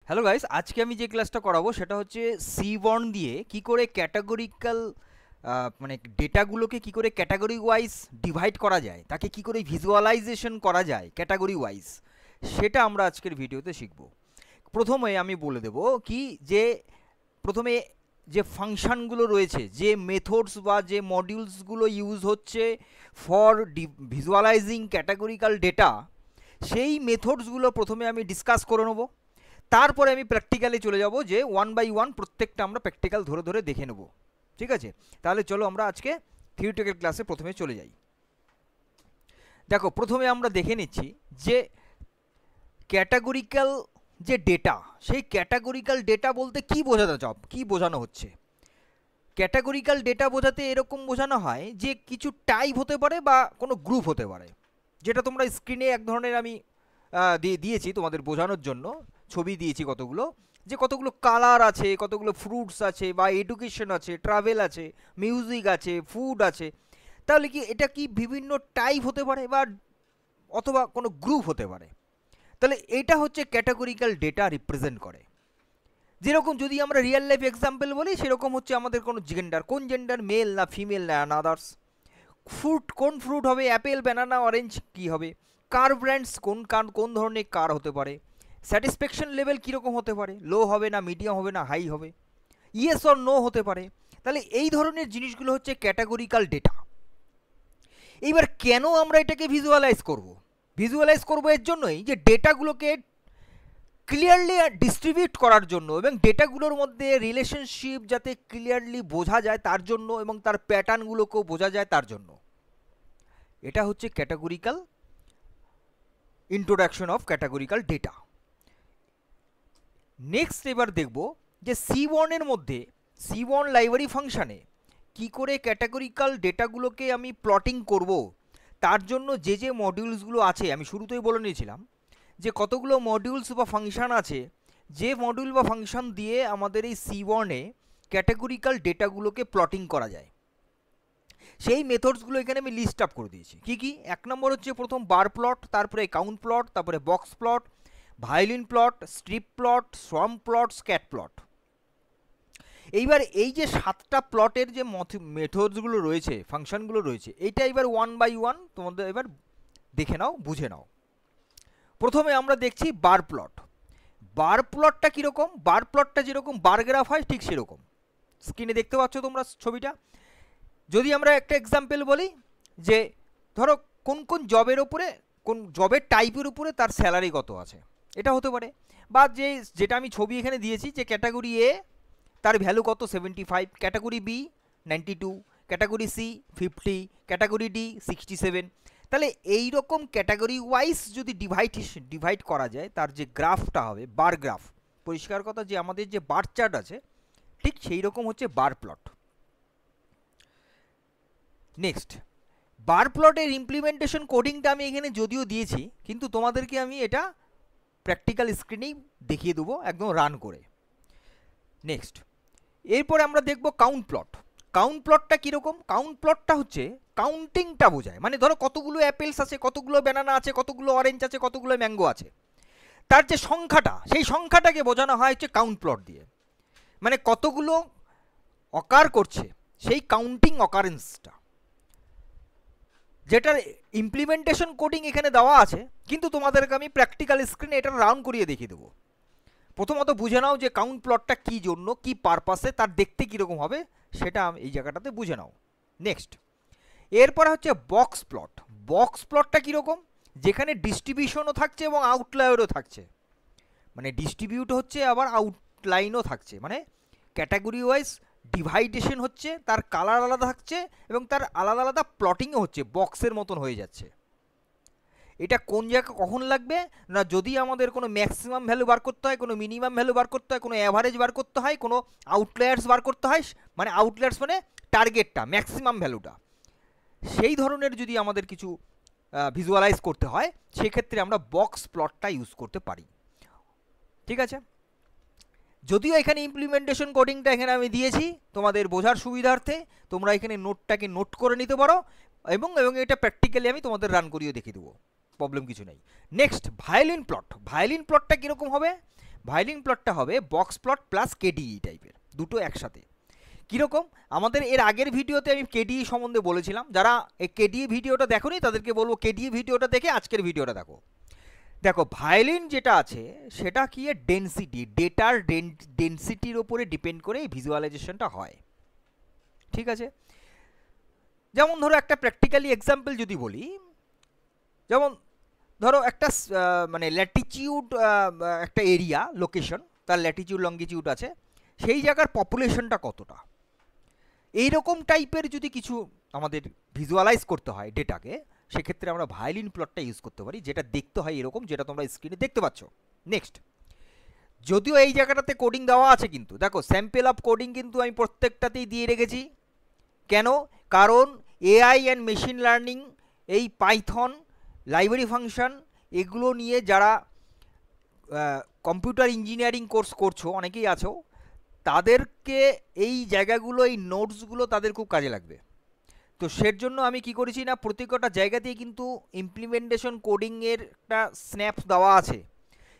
Hello guys, আজকে আমি যে ক্লাসটা করাবো সেটা হচ্ছে সিবর্ন দিয়ে কি করে ক্যাটাগরিক্যাল মানে ডেটাগুলোকে কি করে ক্যাটাগরি ওয়াইজ ডিভাইড করা যায়, তাকে কি করে ভিজুয়ালাইজেশন করা যায় ক্যাটাগরি ওয়াইজ, সেটা আমরা আজকের ভিডিওতে শিখব। প্রথমে আমি বলে দেব কি যে প্রথমে যে ফাংশনগুলো রয়েছে, যে মেথডস বা যে মডিউলসগুলো ইউজ হচ্ছে ফর ভিজুয়ালাইজিং ক্যাটাগরিক্যাল ডেটা, সেই মেথডসগুলো প্রথমে আমি ডিসকাস করে নেব। তারপরে আমি প্র্যাকটিক্যালি চলে যাব, যে ওয়ান বাই ওয়ান প্রত্যেকটা আমরা প্র্যাকটিক্যাল ধরে ধরে দেখে নেব। ঠিক আছে, তাহলে চলো আমরা আজকে থিওরিটিক্যাল ক্লাসে প্রথমে চলে যাই। দেখো, প্রথমে আমরা দেখে নিচ্ছি যে ক্যাটাগরিক্যাল যে ডেটা, সেই ক্যাটাগরিক্যাল ডেটা বলতে কি বোঝানো হচ্ছে। ক্যাটাগরিক্যাল ডেটা বোঝাতে এরকম বোঝানো হয় যে কিছু টাইপ হতে পারে বা কোনো গ্রুপ হতে পারে, যেটা তোমরা স্ক্রিনে এক ধরনের আমি দিয়েছি তোমাদের বোঝানোর জন্য, ছবি দিয়েছি কতগুলো, যে কতগুলো কালার আছে, কতগুলো ফ্রুটস আছে, বা এডুকেশন আছে, ট্রাভেল আছে, মিউজিক আছে, ফুড আছে। তাহলে কি এটা কি বিভিন্ন টাইপ হতে পারে বা অথবা কোনো গ্রুপ হতে পারে। তাহলে এটা হচ্ছে ক্যাটাগরিক্যাল ডেটা রিপ্রেজেন্ট করে। যেরকম যদি আমরা রিয়েল লাইফ এক্সাম্পল বলি, সেরকম হচ্ছে আমাদের কোনো জেন্ডার, কোন জেন্ডার, মেল না ফিমেল না আদার্স। ফ্রুট, কোন ফ্রুট হবে, অ্যাপেল, ব্যানানা, অরেঞ্জ কি হবে। কার ব্র্যান্ডস, কোন ধরনের কার হতে পারে। স্যাটিসফ্যাকশন লেভেল কীরকম হতে পারে, লো হবে না মিডিয়াম হবে না হাই হবে। ইয়েস অর নো হতে পারে। তাহলে এই ধরনের জিনিসগুলো হচ্ছে ক্যাটাগরিক্যাল ডেটা। এইবার কেন আমরা এটাকে ভিজুয়ালাইজ করব এর জন্যই যে ডেটাগুলোকে ক্লিয়ারলি ডিস্ট্রিবিউট করার জন্য, এবং ডেটাগুলোর মধ্যে রিলেশনশিপ যাতে ক্লিয়ারলি বোঝা যায় তার জন্য, এবং তার প্যাটার্নগুলোকেও বোঝা যায় তার জন্য। এটা হচ্ছে categorical introduction of categorical data. Next এবার দেখব যে সিবর্নের মধ্যে, সিবর্ন লাইব্রেরি ফাংশানে কি করে ক্যাটাগরিক্যাল ডেটাগুলোকে আমি প্লটিং করব। তার জন্য যে যে মডিউলসগুলো আছে, আমি শুরুতেই বলে নিয়েছিলাম যে কতগুলো মডিউলস বা ফাংশান আছে, যে মডিউল বা ফাংশন দিয়ে আমাদের এই সিবর্নে ক্যাটাগরিক্যাল ডেটাগুলোকে প্লটিং করা যায়। সেই মেথডসগুলো এখানে আমি লিস্ট আপ করে দিয়েছি। কি কি? এক নম্বর হচ্ছে প্রথম বার প্লট, তারপরে কাউন্ট প্লট, তারপরে box plot, violin plot, strip plot, swamp plot, Scat plot. এইবার এই যে 7টা প্লটের যে মেথডসগুলো রয়েছে, ফাংশনগুলো রয়েছে, এইটা এবার ওয়ান বাই ওয়ান তোমাদের এবার দেখে নাও, বুঝে নাও। প্রথমে আমরা দেখছি বার প্লট। বার প্লটটা কীরকম? বার প্লটটা যেরকম বার গ্রাফ হয় ঠিক সেরকম। স্ক্রিনে দেখতে পাচ্ছ তোমরা ছবিটা। যদি আমরা একটা এক্সাম্পল বলি, যে ধরো কোন কোন জবের ওপরে, কোন জবের টাইপের উপরে তার স্যালারি কত আছে, এটা হতে পারে। বা যেটা আমি ছবি এখানে দিয়েছি, যে ক্যাটাগরি এ তার ভ্যালু কত 75, category B 92, category C 50, category D 67। তাহলে এই রকম ক্যাটাগরি ওয়াইজ যদি ডিভাইড করা যায়, তার যে গ্রাফটা হবে বার গ্রাফ, পরিষ্কার কথা যে আমাদের যে বার চার্ট আছে ঠিক সেই রকম হচ্ছে বার প্লট। নেক্সট, বার প্লটের ইমপ্লিমেন্টেশন কোডিংটা আমি এখানে যদিও দিয়েছি, কিন্তু তোমাদেরকে আমি এটা প্র্যাকটিক্যাল স্ক্রিনেই দেখিয়ে দেবো একদম রান করে। নেক্সট, এরপরে আমরা দেখব কাউন্ট প্লট। কাউন্ট প্লটটা কীরকম? কাউন্ট প্লটটা হচ্ছে কাউন্টিংটা বোঝায়, মানে ধরো কতগুলো অ্যাপেলস আছে, কতগুলো ব্যানানা আছে, কতগুলো অরেঞ্জ আছে, কতগুলো ম্যাঙ্গো আছে, তার যে সংখ্যাটা, সেই সংখ্যাটাকে বোঝানো হয় হচ্ছে কাউন্ট প্লট দিয়ে। মানে কতগুলো অকার করছে, সেই কাউন্টিং অকারেন্সটা, যেটার ইমপ্লিমেন্টেশন কোডিং এখানে দেওয়া আছে, কিন্তু তোমাদেরকে আমি প্র্যাকটিক্যাল স্ক্রিনে এটা রাউন্ড করিয়ে দেখিয়ে দেবো। প্রথমত বুঝে নাও যে কাউন্ট প্লটটা কী জন্য, কী পারপাসে, তার দেখতে কীরকম হবে, সেটা এই জায়গাটাতে বুঝে নাও। নেক্সট, এরপরে হচ্ছে বক্স প্লট। বক্স প্লটটা কীরকম? যেখানে ডিস্ট্রিবিউশনও থাকছে এবং আউটলাইনও থাকছে, মানে ডিস্ট্রিবিউট হচ্ছে আবার আউটলাইনও থাকছে, মানে ক্যাটাগরি ওয়াইজ ডিভাইডেশন হচ্ছে, তার কালার আলাদা থাকছে এবং তার আলাদা আলাদা প্লটিংও হচ্ছে, বক্সের মতন হয়ে যাচ্ছে। এটা কোন জায়গা কখন লাগবে না, যদি আমাদের কোনো ম্যাক্সিমাম ভ্যালু বার করতে হয়, কোনো মিনিমাম ভ্যালু বার করতে হয়, কোনো অ্যাভারেজ বার করতে হয়, কোনো আউটলায়ার্স বার করতে হয়, মানে আউটলায়ার্স মানে টার্গেটটা, ম্যাক্সিমাম ভ্যালুটা, সেই ধরনের যদি আমাদের কিছু ভিজুয়ালাইজ করতে হয়, সেক্ষেত্রে আমরা বক্স প্লটটা ইউজ করতে পারি। ঠিক আছে, যদিও এখানে ইমপ্লিমেন্টেশন কোডিংটা এখানে আমি দিয়েছি তোমাদের বোঝার সুবিধার্থে, তোমরা এখানে নোটটাকে নোট করে নিতে পারো, এবং এটা প্র্যাকটিক্যালি আমি তোমাদের রান করিয়ে দেখিয়ে দেবো, প্রবলেম কিছু নেই। Next, violin plot. ভায়োলিন প্লটটা কীরকম হবে? ভায়োলিন প্লটটা হবে বক্স প্লট প্লাস কেডিই টাইপের, দুটো একসাথে। কীরকম, আমাদের এর আগের ভিডিওতে আমি কেডিই সম্বন্ধে বলেছিলাম, যারা এই কেডিই ভিডিওটা দেখোনি তাদেরকে বলবো কেডিই ভিডিওটা দেখে আজকের ভিডিওটা দেখো। দেখো ভায়োলিন যেটা আছে সেটা কি ডেনসিটি, ডেটার ডেনসিটির ওপরে ডিপেন্ড করে এই ভিজুয়ালাইজেশনটা হয়, ঠিক আছে। যেমন ধরো একটা প্র্যাকটিক্যালি এক্সাম্পল যদি বলি, যেমন ধরো একটা মানে ল্যাটিচিউড, একটা এরিয়া লোকেশন, তার ল্যাটিচিউড লঙ্গিচিউড আছে, সেই জায়গার পপুলেশনটা কতটা, এইরকম টাইপের যদি কিছু আমাদের ভিজুয়ালাইজ করতে হয় ডেটাকে, সেক্ষেত্রে আমরা ভায়োলিন প্লটটা ইউজ করতে পারি, যেটা দেখতে হয় এরকম, যেটা তোমরা স্ক্রিনে দেখতে পাচ্ছ। নেক্সট, যদিও এই জায়গাটাতে কোডিং দেওয়া আছে, কিন্তু দেখো স্যাম্পল অফ কোডিং কিন্তু আমি প্রত্যেকটাতেই দিয়ে রেখেছি। কেন? কারণ এআই অ্যান্ড মেশিন লার্নিং, এই পাইথন লাইব্রেরি ফাংশন, এগুলো নিয়ে যারা কম্পিউটার ইঞ্জিনিয়ারিং কোর্স করছো, অনেকেই আছো, তাদেরকে এই জায়গাগুলো, এই নোটসগুলো তাদের খুব কাজে লাগবে। তো সের জন্য আমি কি করেছি না, প্রত্যেকটা জায়গাতেই কিন্তু ইমপ্লিমেন্টেশন কোডিংয়ের একটা স্ন্যাপ দেওয়া আছে,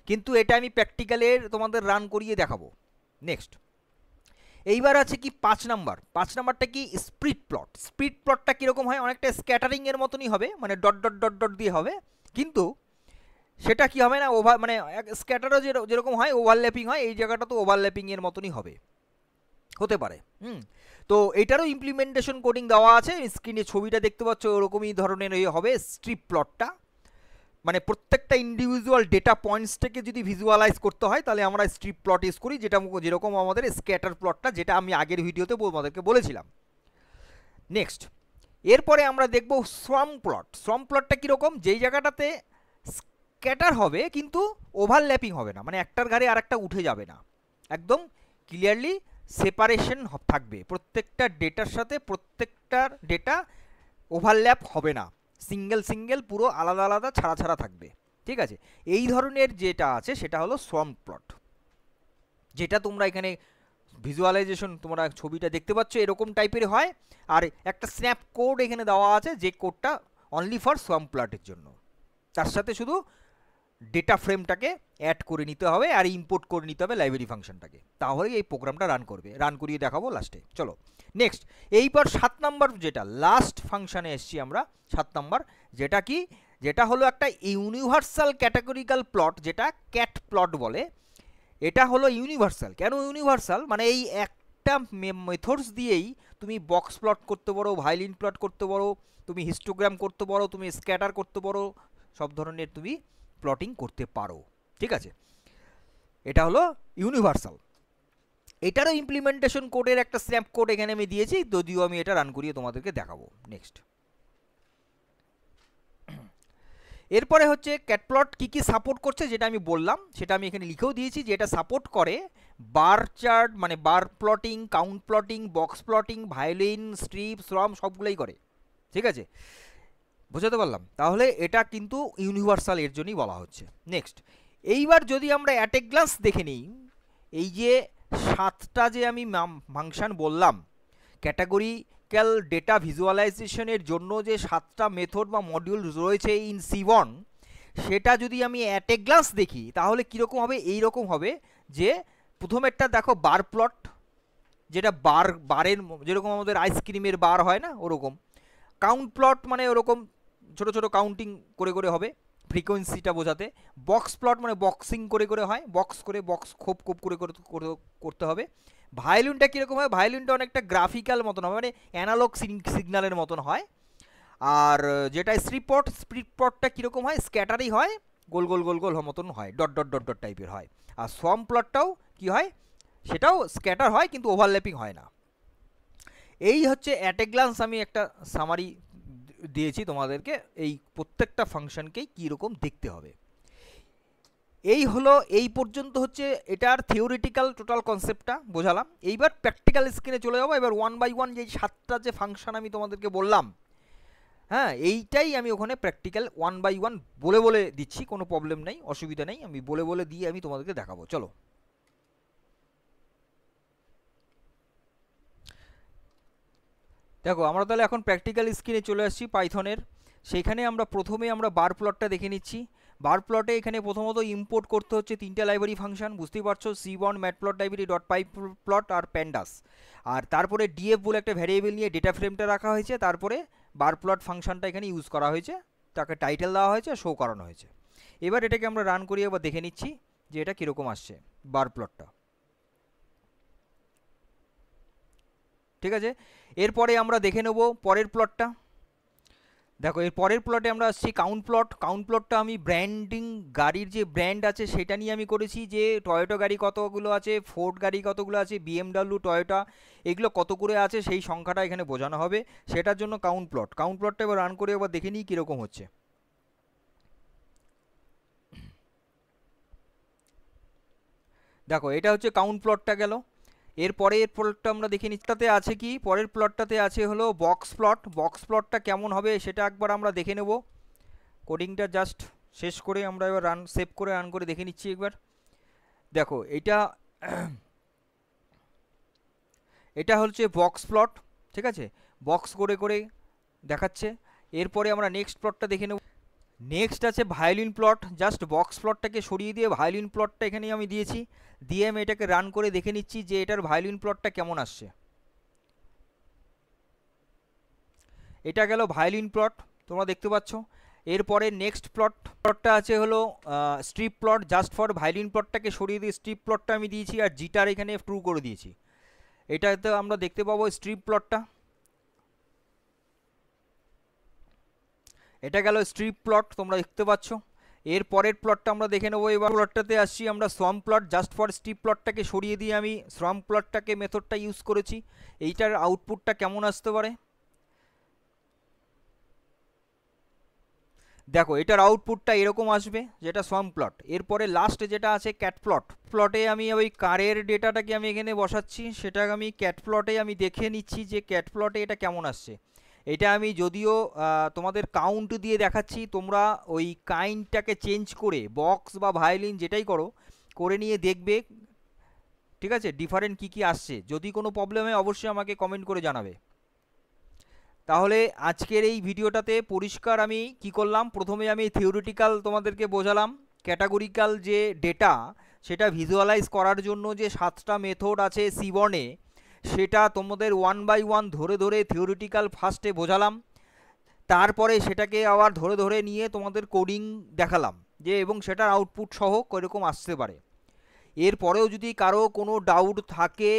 কিন্তু এটা আমি প্র্যাকটিক্যালের তোমাদের রান করিয়ে দেখাবো। নেক্সট, এইবার আছে কি 5 নাম্বার। 5 নাম্বারটা কি স্প্লিট প্লট। স্প্লিট প্লটটা কীরকম হয়, অনেকটা স্ক্যাটারিংয়ের মতনই হবে, মানে ডট ডট ডট ডট দিয়ে হবে, কিন্তু সেটা কি হবে না মানে স্ক্যাটারও যেরকম হয় ওভারল্যাপিং হয়, এই জায়গাটা তো ওভারল্যাপিংয়ের মতনই হতে পারে। তো এটারও ইমপ্লিমেন্টেশন কোডিং দেওয়া আছে, স্ক্রিনে ছবিটা দেখতে পাচ্ছ ওরকমই ধরনের হবে স্ট্রিপ প্লটটা, মানে প্রত্যেকটা ইন্ডিভিজুয়াল ডেটা পয়েন্টসটাকে যদি ভিজুয়ালাইজ করতে হয় তাহলে আমরা স্ট্রিপ প্লট ইউজ করি, যেটা যেরকম আমাদের স্ক্যাটার প্লটটা, যেটা আমি আগের ভিডিওতে আমাদেরকে বলেছিলাম। নেক্সট, এরপরে আমরা দেখব সোয়ার্ম প্লট। সোয়ার্ম প্লটটা কীরকম, যেই জায়গাটাতে স্ক্যাটার হবে কিন্তু ওভারল্যাপিং হবে না, মানে একটার ঘাড়ে আর একটা উঠে যাবে না, একদম ক্লিয়ারলি সেপারেশন থাকবে, প্রত্যেকটা ডেটার সাথে প্রত্যেকটার ডেটা ওভারল্যাপ হবে না, সিঙ্গেল সিঙ্গেল পুরো আলাদা আলাদা ছাড়া ছাড়া থাকবে, ঠিক আছে। এই ধরনের যেটা আছে সেটা হলো সোয়ার্ম প্লট, যেটা তোমরা এখানে ভিজুয়ালাইজেশন, তোমরা ছবিটা দেখতে পাচ্ছ এরকম টাইপের হয়, আর একটা স্ন্যাপ কোড এখানে দেওয়া আছে, যে কোডটা অনলি ফর সোয়ার্ম প্লটের জন্য, তার সাথে শুধু ডেটা ফ্রেমটাকে অ্যাড করে নিতে হবে আর ইম্পোর্ট করে নিতে হবে লাইব্রেরি ফাংশনটাকে, তাহলেই এই প্রোগ্রামটা রান করবে। রান করিয়ে দেখাবো লাস্টে। চলো নেক্সট, এইবার 7 নাম্বার, যেটা লাস্ট ফাংশানে এসছি আমরা, 7 নাম্বার, যেটা কি, যেটা হলো একটা ইউনিভার্সাল ক্যাটাগরিক্যাল প্লট, যেটা ক্যাট প্লট বলে। এটা হলো ইউনিভার্সাল। কেন ইউনিভার্সাল? মানে এই একটা মেথডস দিয়েই তুমি বক্স প্লট করতে পারো, ভায়োলিন প্লট করতে পারো, তুমি হিস্টোগ্রাম করতে পারো, তুমি স্ক্যাটার করতে পারো, সব ধরনের তুমি প্লটিং করতে পারো, ঠিক আছে। এটা হলো ইউনিভার্সাল। এটারও ইমপ্লিমেন্টেশন কোডের একটা স্ন্যাপ কোড এখানে আমি দিয়েছি, যদিও আমি এটা রান করিয়ে তোমাদেরকে দেখাবো। নেক্সট, এরপরে হচ্ছে ক্যাটপ্লট কি কি সাপোর্ট করছে, যেটা আমি বললাম, সেটা আমি এখানে লিখেও দিয়েছি, যে এটা সাপোর্ট করে বার চার্ট, মানে bar plotting, count plotting, box plotting, violin, strip, swarm, সবগুলোই করে, ঠিক আছে। বুঝতে পারলাম? তাহলে এটা কিন্তু ইউনিভার্সাল, এর জন্যই বলা হচ্ছে। নেক্সট, এইবার যদি আমরা অ্যাট এ গ্লান্স দেখে নিই, এই যে 7টা যে আমি ফাংশন বললাম, ক্যাটাগরিক্যাল ডেটা ভিজুয়ালাইজেশনের জন্য যে 7টা মেথড বা মডিউল রয়েছে ইন C1, সেটা যদি আমি অ্যাট এ গ্লান্স দেখি তাহলে কীরকম হবে, এইরকম হবে, যে প্রথমেরটা দেখো বার প্লট, যেটা বারের যেরকম আমাদের আইসক্রিমের বার হয় না ওরকম। কাউন্ট প্লট মানে ওরকম ছোটো ছোটো কাউন্টিং করে করে হবে ফ্রিকোয়েন্সিটা বোঝাতে। বক্স প্লট মানে বক্সিং করে করে হয়, বক্স খোপ খোপ করে করে করতে হবে। ভায়োলিনটা কীরকম হয়, ভায়োলিনটা অনেকটা গ্রাফিক্যাল মতন হবে, মানে অ্যানালগ সিগন্যালের মতন হয়। আর যেটা স্প্লিট প্লটটা কীরকম হয়, স্ক্যাটারই হয়, গোল গোল গোল গোল মতন হয়, ডট ডট ডট ডট টাইপের হয়। আর সোয়ার্ম প্লটটাও কি হয়, সেটাও স্ক্যাটার হয় কিন্তু ওভারল্যাপিং হয় না। এই হচ্ছে অ্যাট এ গ্লান্স আমি একটা সামারি দিয়েছি তোমাদেরকে, এই প্রত্যেকটা ফাংশনকেই কীরকম দেখতে হবে। এই হলো, এই পর্যন্ত হচ্ছে এটার থিওরিটিক্যাল টোটাল কনসেপ্টটা বোঝালাম। এইবার প্র্যাকটিক্যাল স্ক্রিনে চলে যাবো। এবার 1 বাই 1 যে 7টা যে ফাংশন আমি তোমাদেরকে বললাম, হ্যাঁ, এইটাই আমি ওখানে প্র্যাকটিক্যাল 1 বাই 1 বলে বলে দিচ্ছি, কোনো প্রবলেম নেই, অসুবিধা নেই, আমি বলে বলে দিয়ে আমি তোমাদেরকে দেখাবো। চলো, দেখো আমরা তাহলে এখন প্র্যাকটিক্যাল স্ক্রিনে চলে আসছি পাইথনের। সেইখানে আমরা প্রথমে আমরা বার প্লটটা দেখে নিচ্ছি। বার প্লটে এখানে প্রথমত ইম্পোর্ট করতে হচ্ছে তিনটা লাইব্রেরি ফাংশন, বুঝতেই পারছো, c1 ম্যাটপ্লট লাইব্রেরি ডট পাই প্লট আর প্যান্ডাস। আর তারপরে ডিএফ বলে একটা ভ্যারিয়েবল নিয়ে ডেটা ফ্রেমটা রাখা হয়েছে, তারপরে বার প্লট ফাংশনটা এখানে ইউজ করা হয়েছে, তাকে টাইটেল দেওয়া হয়েছে, শো করানো হয়েছে। এবার এটাকে আমরা রান করিয়ে এবার দেখে নিচ্ছি যে এটা কীরকম আসছে বার প্লটটা। ঠিক আছে, এরপরে আমরা দেখে নেব পরের প্লটটা। দেখো এর পরের প্লটে আমরা আসছি কাউন্ট প্লট। কাউন্ট প্লটটা আমি ব্র্যান্ডিং, গাড়ির যে ব্র্যান্ড আছে সেটা নিয়ে আমি করেছি, যে টয়োটা গাড়ি কতগুলো আছে, ফোর্ড গাড়ি কতগুলো আছে, বিএমডাব্লিউ, টয়োটা এগুলো কত করে আছে সেই সংখ্যাটা এখানে বোঝানো হবে, সেটার জন্য কাউন্ট প্লট। কাউন্ট প্লটটা এবার রান করে এবার দেখে নিই কীরকম হচ্ছে। দেখো এটা হচ্ছে কাউন্ট প্লটটা গেল। এরপরে এর প্লটটা আমরা দেখে নিচ্ছি আছে কি, পরের প্লটটাতে আছে হলো বক্স প্লট। বক্স প্লটটা কেমন হবে সেটা একবার আমরা দেখে নেব। কোডিংটা জাস্ট শেষ করে আমরা এবার রান সেভ করে রান করে দেখে নিচ্ছি একবার। দেখো এটা এটা হচ্ছে বক্স প্লট, ঠিক আছে, বক্স করে করে দেখাচ্ছে। এরপরে আমরা নেক্সট প্লটটা দেখে নেব। নেক্সট আছে ভায়োলিন প্লট। জাস্ট বক্স প্লটটাকে সরিয়ে দিয়ে ভায়োলিন প্লটটা এখানে আমি দিয়েছি, দিয়ে আমি এটাকে রান করে দেখে নিচ্ছি যে এটার ভায়োলিন প্লটটা কেমন আসছে। এটা গেল ভায়োলিন প্লট, তোমরা দেখতে পাচ্ছ। এরপরে নেক্সট প্লটটা আছে হলো strip plot. Just for violin প্লটটাকে সরিয়ে দিয়ে স্ট্রিপ প্লটটা আমি দিয়েছি, আর জিটার এখানে ট্রু করে দিয়েছি। এটাতে আমরা দেখতে পাবো স্ট্রিপ প্লটটা। এটা গেল স্ট্রিপ প্লট, তোমরা দেখতে পাচ্ছ। এর পরের প্লটটা আমরা দেখে নেবো। এবার প্লটটাতে আসছি আমরা swarm plot. Just for strip প্লটটাকে সরিয়ে দিয়ে আমি সোয়াম প্লটটাকে মেথডটা ইউজ করেছি। এইটার আউটপুটটা কেমন আসতে পারে দেখো, এটার আউটপুটটা এরকম আসবে, যেটা সোয়াম প্লট। এরপরে লাস্ট যেটা আছে ক্যাট প্লট। প্লটে আমি ওই কারের ডেটাটাকে আমি এখানে বসাচ্ছি, সেটা আমি ক্যাট প্লটে আমি দেখে নিচ্ছি যে ক্যাট প্লটে এটা কেমন আসছে। এটা আমি যদিও তোমাদের কাউন্ট দিয়ে দেখাচ্ছি, তোমরা ওই কাইন্ডটাকে চেঞ্জ করে বক্স বা ভায়োলিন যেটাই করো করে নিয়ে দেখবে, ঠিক আছে, ডিফারেন্ট কী কী আসছে। যদি কোনো প্রবলেম হয় অবশ্যই আমাকে কমেন্ট করে জানাবে। তাহলে আজকের এই ভিডিওটাতে পরিষ্কার আমি কি করলাম, প্রথমে আমি থিওরিটিক্যাল তোমাদেরকে বোঝালাম ক্যাটাগরিক্যাল যে ডেটা সেটা ভিজুয়ালাইজ করার জন্য যে 7টা মেথড আছে সিবর্নে, সেটা তোমাদের 1 বাই 1 ধরে ধরে থিওরিটিক্যাল ফার্স্টে বোঝালাম। তারপরে সেটাকে আবার ধরে ধরে নিয়ে তোমাদের কোডিং দেখালাম যে, এবং সেটার আউটপুট সহ কীরকম আসতে পারে। এরপরেও যদি কারো কোনো ডাউট থাকে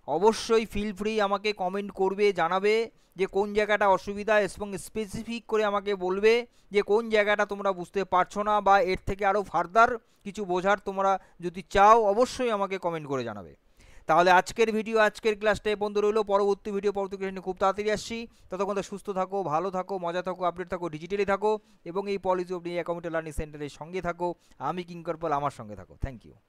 অবশ্যই ফিল ফ্রি আমাকে কমেন্ট করবে, জানাবে যে কোন জায়গাটা অসুবিধা, এবং স্পেসিফিক করে আমাকে বলবে যে কোন জায়গাটা তোমরা বুঝতে পারছো না, বা এর থেকে আরও ফার্দার কিছু বোঝার তোমরা যদি চাও অবশ্যই আমাকে কমেন্ট করে জানাবে। তাহলে আজকের ভিডিও, আজকের ক্লাসটা এ পর্যন্ত রইল। পরবর্তী ভিডিও পরবর্তী ক্লাস নিয়ে খুব তাড়াতাড়ি আসছি। ততক্ষণ সুস্থ থাকো, ভালো থাকো, মজা থাকো, আপডেট থাকো, ডিজিটালি থাকো, এবং এই পলিসি অফ কমিউনিটি লার্নিং সেন্টারের সঙ্গে থাকো। আমি কিঙ্কর পাল, আমার সঙ্গে থাকো। Thank you.